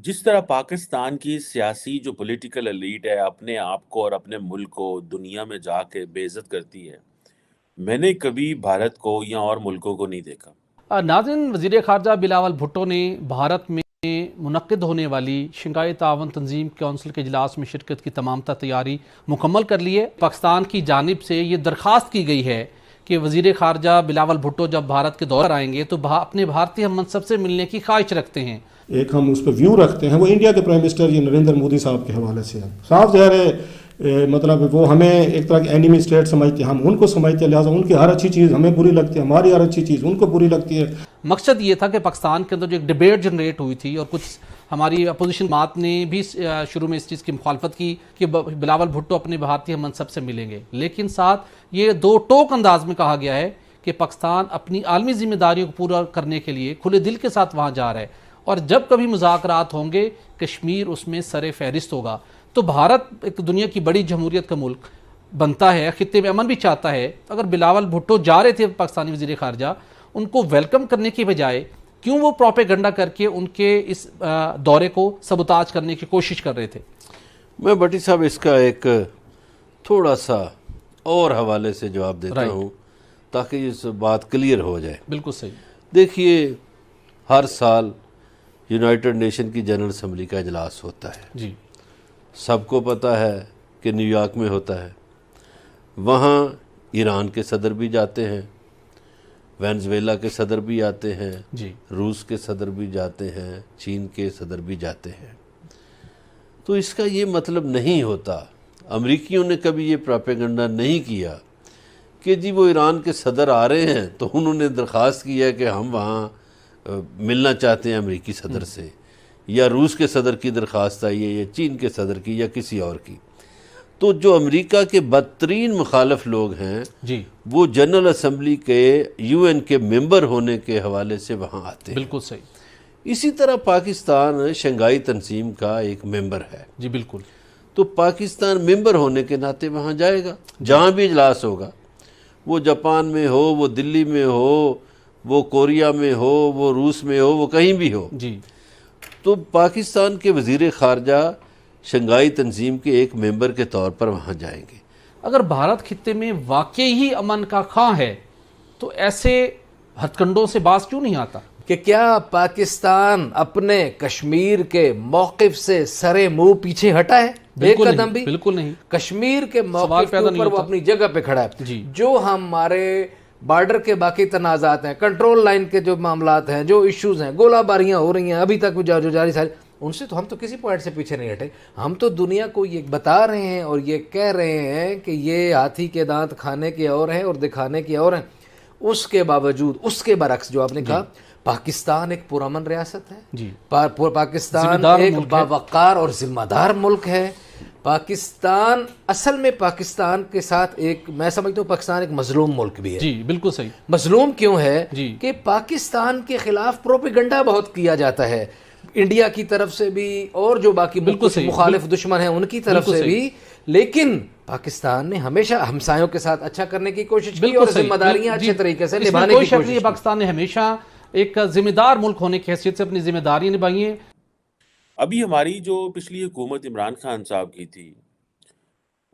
جس طرح پاکستان کی سیاسی جو پولیٹیکل ایلیٹ ہے اپنے آپ کو اور اپنے ملک کو دنیا میں جا کے بے عزت کرتی ہے، میں نے کبھی بھارت کو یا اور ملکوں کو نہیں دیکھا۔ ناظرین، وزیر خارجہ بلاول بھٹو نے بھارت میں منعقد ہونے والی شنگھائی تعاون تنظیم کونسل کے اجلاس میں شرکت کی تمام تیاری مکمل کر لی ہے۔ پاکستان کی جانب سے یہ درخواست کی گئی ہے کہ وزیر خارجہ بلاول بھٹو جب بھارت کے دور آئیں گے تو اپنے بھارتی ہم منصب سے ملنے کی خواہش رکھتے ہیں۔ ایک ہم اس پہ ویو رکھتے ہیں، وہ انڈیا کے پرائم منسٹر یہ نریندر مودی صاحب کے حوالے سے ہے۔ صاف ظاہر ہے مطلب وہ ہمیں ایک طرح کی اینیمی اسٹیٹ سمجھتے ہیں، ہم ان کو سمجھتے ہیں، لہٰذا ان کی ہر اچھی چیز ہمیں بری لگتی ہے، ہماری ہر اچھی چیز ان کو بری لگتی ہے۔ مقصد یہ تھا کہ پاکستان کے اندر جو ایک ڈیبیٹ جنریٹ ہوئی تھی اور کچھ ہماری اپوزیشن جماعت نے بھی شروع میں اس چیز کی مخالفت کی کہ بلاول بھٹو اپنے بھارتی ہم منصب سے ملیں گے، لیکن ساتھ یہ دو ٹوک انداز میں کہا گیا ہے کہ پاکستان اپنی عالمی ذمہ داریوں کو پورا کرنے کے لیے کھلے دل کے ساتھ وہاں جا رہا ہے، اور جب کبھی مذاکرات ہوں گے کشمیر اس میں سر فہرست ہوگا۔ تو بھارت ایک دنیا کی بڑی جمہوریت کا ملک بنتا ہے، خطے میں امن بھی چاہتا ہے۔ اگر بلاول بھٹو جا رہے تھے پاکستانی وزیر خارجہ، ان کو ویلکم کرنے کی بجائے کیوں وہ پروپیگنڈا کر کے ان کے اس دورے کو سبوتاج کرنے کی کوشش کر رہے تھے؟ میں بٹی صاحب اس کا ایک تھوڑا سا اور حوالے سے جواب دیتا ہوں تاکہ یہ بات کلیئر ہو جائے۔ بالکل صحیح۔ دیکھیے، ہر سال یونائٹڈ نیشن کی جنرل اسمبلی کا اجلاس ہوتا ہے، جی سب کو پتہ ہے کہ نیو یارک میں ہوتا ہے۔ وہاں ایران کے صدر بھی جاتے ہیں، وینزویلا کے صدر بھی آتے ہیں، جی روس کے صدر بھی جاتے ہیں، چین کے صدر بھی جاتے ہیں۔ تو اس کا یہ مطلب نہیں ہوتا، امریکیوں نے کبھی یہ پروپیگنڈا نہیں کیا کہ جی وہ ایران کے صدر آ رہے ہیں تو انہوں نے درخواست کی ہے کہ ہم وہاں ملنا چاہتے ہیں امریکی صدر سے، یا روس کے صدر کی درخواست آئی ہے یا چین کے صدر کی یا کسی اور کی۔ تو جو امریکہ کے بدترین مخالف لوگ ہیں جی وہ جنرل اسمبلی کے یو این کے ممبر ہونے کے حوالے سے وہاں آتے ہیں۔ بالکل صحیح۔ اسی طرح پاکستان شنگھائی تنظیم کا ایک ممبر ہے، جی بالکل۔ تو پاکستان ممبر ہونے کے ناطے وہاں جائے گا، جہاں بھی اجلاس ہوگا، وہ جاپان میں ہو، وہ دلی میں ہو، وہ کوریا میں ہو، وہ روس میں ہو، وہ کہیں بھی ہو۔ جی تو پاکستان کے وزیر خارجہ شنگھائی تنظیم کے ایک ممبر کے طور پر وہاں جائیں گے۔ اگر بھارت خطے میں واقعی ہی امن کا خواہاں ہے تو ایسے ہتھ کنڈوں سے باز کیوں نہیں آتا؟ کہ کیا پاکستان اپنے کشمیر کے موقف سے سرے منہ پیچھے ہٹا ہے؟ ایک قدم بھی بالکل نہیں۔ کشمیر کے سوال موقف کے پیدا نہیں اوپر وہ ہوتا۔ اپنی جگہ پہ کھڑا ہے۔ جی جو ہمارے بارڈر کے باقی تنازعات ہیں، کنٹرول لائن کے جو معاملات ہیں، جو ایشوز ہیں، گولہ باریاں ہو رہی ہیں ابھی تک جو جاری ساری، ان سے تو ہم تو کسی پوائنٹ سے پیچھے نہیں ہٹے۔ ہم تو دنیا کو یہ بتا رہے ہیں اور یہ کہہ رہے ہیں کہ یہ ہاتھی کے دانت کھانے کے اور ہیں اور دکھانے کے اور ہیں۔ اس کے باوجود، اس کے برعکس جو آپ نے کہا، پاکستان ایک پرامن ریاست ہے، جی پاکستان ایک باوقار اور ذمہ دار ملک ہے۔ پاکستان اصل میں پاکستان کے ساتھ ایک، میں سمجھتا ہوں پاکستان ایک مظلوم ملک بھی ہے۔ جی بالکل صحیح۔ مظلوم کیوں ہے؟ جی کہ پاکستان کے خلاف پروپیگنڈا بہت کیا جاتا ہے، انڈیا کی طرف سے بھی اور جو باقی مخالف دشمن ہیں ان کی طرف سے بھی، لیکن پاکستان نے ہمیشہ ہمسایوں کے ساتھ اچھا کرنے کی کوشش کی اور ذمہ داریاں اچھے طریقے سے نبھانے کی کوشش کی۔ پاکستان نے ہمیشہ ایک ذمہ دار ملک ہونے کی حیثیت سے اپنی ذمہ داریاں نبھائی ہیں۔ ابھی ہماری جو پچھلی حکومت عمران خان صاحب کی تھی،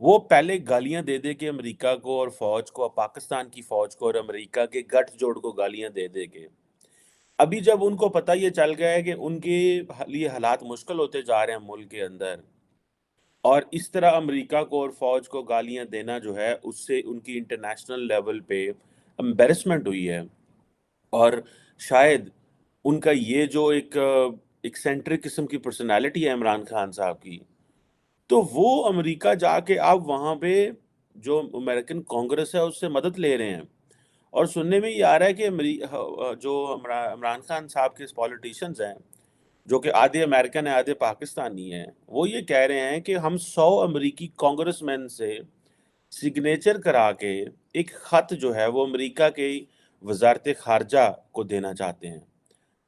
وہ پہلے گالیاں دے دے کے امریکہ کو اور فوج کو، پاکستان کی فوج کو اور امریکہ کے گٹھ جوڑ کو گالیاں دے دے کے، ابھی جب ان کو پتہ یہ چل گیا ہے کہ ان کے لیے حالات مشکل ہوتے جا رہے ہیں ملک کے اندر، اور اس طرح امریکہ کو اور فوج کو گالیاں دینا جو ہے اس سے ان کی انٹرنیشنل لیول پہ امبیرسمنٹ ہوئی ہے، اور شاید ان کا یہ جو ایک سینٹرک قسم کی پرسنالٹی ہے عمران خان صاحب کی، تو وہ امریکہ جا کے اب وہاں پہ جو امریکن کانگریس ہے اس سے مدد لے رہے ہیں، اور سننے میں یہ آ رہا ہے کہ جو عمران خان صاحب کے پولیٹیشنز ہیں جو کہ آدھے امریکن ہیں آدھے پاکستانی ہیں، وہ یہ کہہ رہے ہیں کہ ہم 100 امریکی کانگریس مین سے سگنیچر کرا کے ایک خط جو ہے وہ امریکہ کے وزارت خارجہ کو دینا چاہتے ہیں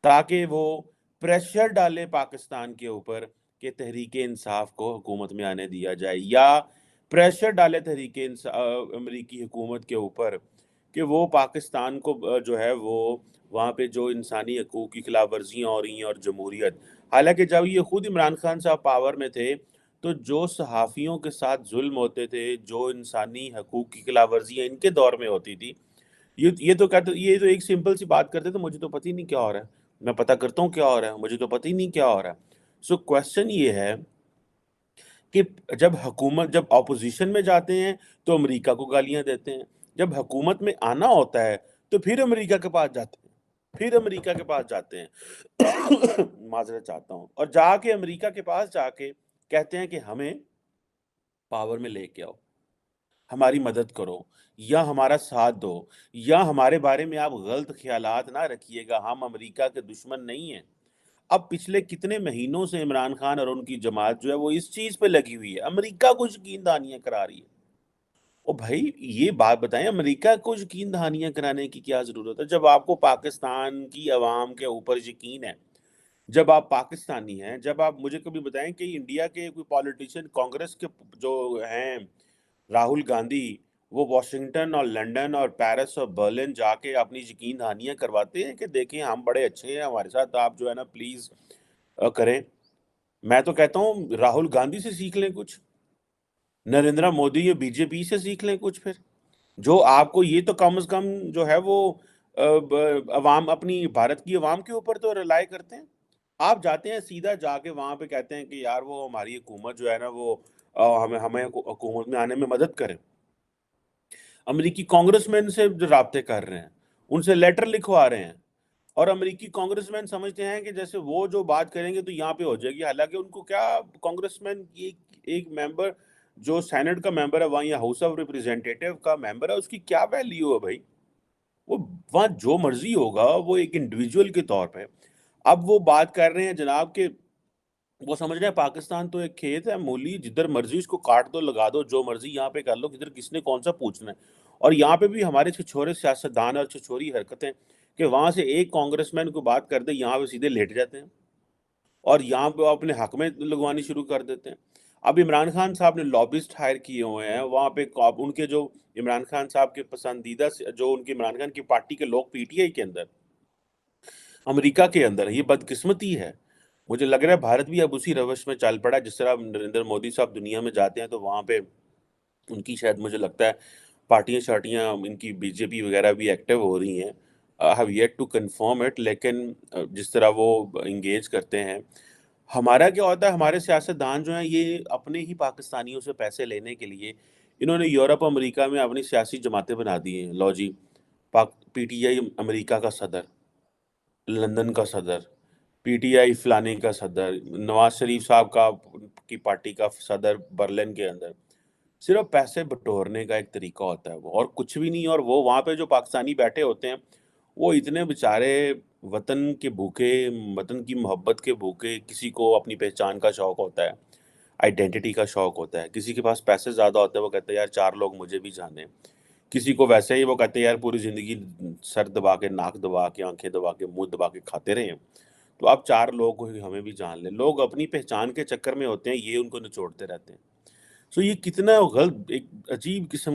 تاکہ وہ پریشر ڈالے پاکستان کے اوپر کہ تحریک انصاف کو حکومت میں آنے دیا جائے، یا پریشر ڈالے امریکی حکومت کے اوپر کہ وہ پاکستان کو جو ہے وہ وہاں پہ جو انسانی حقوق کی خلاف ورزیاں ہو رہی ہیں اور جمہوریت، حالانکہ جب یہ خود عمران خان صاحب پاور میں تھے تو جو صحافیوں کے ساتھ ظلم ہوتے تھے، جو انسانی حقوق کی خلاف ورزیاں ان کے دور میں ہوتی تھی، یہ تو کہتے، یہ تو ایک سمپل سی بات کرتے تھے، مجھے تو پتہ ہی نہیں کیا ہو رہا ہے، میں پتہ کرتا ہوں کیا ہو رہا ہے، مجھے تو پتہ ہی نہیں کیا ہو رہا ہے۔ سو کویسچن یہ ہے کہ جب اپوزیشن میں جاتے ہیں تو امریکہ کو گالیاں دیتے ہیں، جب حکومت میں آنا ہوتا ہے تو پھر امریکہ کے پاس جاتے ہیں معذرت چاہتا ہوں، اور جا کے امریکہ کے پاس جا کے کہتے ہیں کہ ہمیں پاور میں لے کے آؤ، ہماری مدد کرو، یا ہمارا ساتھ دو، یا ہمارے بارے میں آپ غلط خیالات نہ رکھیے گا، ہم امریکہ کے دشمن نہیں ہیں۔ اب پچھلے کتنے مہینوں سے عمران خان اور ان کی جماعت جو ہے وہ اس چیز پہ لگی ہوئی ہے، امریکہ کو یقین دہانیاں کرا رہی ہے۔ او بھائی یہ بات بتائیں، امریکہ کو یقین دہانیاں کرانے کی کیا ضرورت ہے جب آپ کو پاکستان کی عوام کے اوپر یقین ہے، جب آپ پاکستانی ہیں، جب آپ مجھے کبھی بتائیں کہ انڈیا کے کوئی پالیٹیشین کانگریس کے جو ہیں راہل گاندھی، وہ واشنگٹن اور لنڈن اور پیرس اور برلن جا کے اپنی یقین دہانیاں کرواتے ہیں کہ دیکھیں ہم بڑے اچھے ہیں، ہمارے ساتھ آپ جو ہے نا پلیز کریں۔ میں تو کہتا ہوں راہل گاندھی سے سیکھ لیں کچھ، نریندر مودی یا بی جے پی سے سیکھ لیں کچھ، پھر جو آپ کو یہ تو کم از کم جو ہے وہ عوام، اپنی بھارت کی عوام کے اوپر تو رلائی کرتے ہیں۔ آپ جاتے ہیں سیدھا جا کے وہاں پہ کہتے ہیں کہ یار وہ ہماری حکومت جو ہے نا وہ ہمیں حکومت میں آنے میں مدد کرے۔ امریکی کانگریس مین سے رابطے کر رہے ہیں، ان سے لیٹر لکھوا رہے ہیں، اور امریکی کانگریس مین سمجھتے ہیں کہ جیسے وہ جو بات کریں گے تو یہاں پہ ہو جائے گی، حالانکہ ان کو کیا، کانگریس مین کی ایک ممبر جو سینٹ کا ممبر ہے وہاں، یا ہاؤس آف ریپریزنٹیٹیو کا ممبر ہے، اس کی کیا ویلیو ہے بھائی؟ وہ وہاں جو مرضی ہوگا، وہ ایک انڈیویجول کے طور پہ۔ اب وہ بات کر رہے ہیں جناب کہ وہ سمجھ رہے ہیں پاکستان تو ایک کھیت ہے مولی، جدھر مرضی اس کو کاٹ دو، لگا دو، جو مرضی یہاں پہ کر لو، کدھر کس نے کون سا پوچھنا ہے۔ اور یہاں پہ بھی ہمارے چھچورے سیاستدان اور چھچوری حرکتیں کہ وہاں سے ایک کانگریس مین کو بات کر دے، یہاں پہ سیدھے لیٹ جاتے ہیں اور یہاں پہ اپنے حق میں لگوانی شروع کر دیتے ہیں۔ اب عمران خان صاحب نے لابسٹ ہائر کیے ہوئے ہیں وہاں پہ، ان کے جو عمران خان صاحب کے پسندیدہ جو ان کے عمران خان کی پارٹی کے لوگ پی ٹی آئی کے اندر، امریکہ کے اندر، یہ بدقسمتی ہے۔ مجھے لگ رہا ہے بھارت بھی اب اسی روش میں چل پڑا، جس طرح نریندر مودی صاحب دنیا میں جاتے ہیں تو وہاں پہ ان کی شاید مجھے لگتا ہے پارٹیاں شارٹیاں ان کی بی جے پی وغیرہ بھی ایکٹیو ہو رہی ہیں، have yet to confirm it, لیکن جس طرح وہ انگیج کرتے ہیں۔ ہمارا کیا ہوتا ہے، ہمارے سیاستدان جو ہیں یہ اپنے ہی پاکستانیوں سے پیسے لینے کے لیے انہوں نے یورپ امریکہ میں اپنی سیاسی جماعتیں بنا دی ہیں۔ لو جی، پی ٹی آئی امریکہ کا صدر، لندن کا صدر، پی ٹی آئی فلانے کا صدر، نواز شریف صاحب کی پارٹی کا صدر برلن کے اندر، صرف پیسے بٹورنے کا ایک طریقہ ہوتا ہے وہ، اور کچھ بھی نہیں۔ اور وہ وہاں پہ جو پاکستانی بیٹھے ہوتے ہیں وہ اتنے بیچارے وطن کے بھوکے، وطن کی محبت کے بھوکے، کسی کو اپنی پہچان کا شوق ہوتا ہے، آئیڈینٹی کا شوق ہوتا ہے، کسی کے پاس پیسے زیادہ ہوتے ہیں وہ کہتے ہیں یار 4 لوگ مجھے بھی جانیں، کسی کو ویسے ہی وہ کہتے ہیں یار پوری زندگی سر دبا کے، ناک دبا کے، آنکھیں دبا کے، منہ دبا کے کھاتے رہے ہیں، تو اب 4 لوگ ہمیں بھی جان لیں۔ لوگ اپنی پہچان کے چکر میں ہوتے ہیں، یہ ان کو نچوڑتے رہتے ہیں۔ سو یہ کتنا غلط، ایک عجیب قسم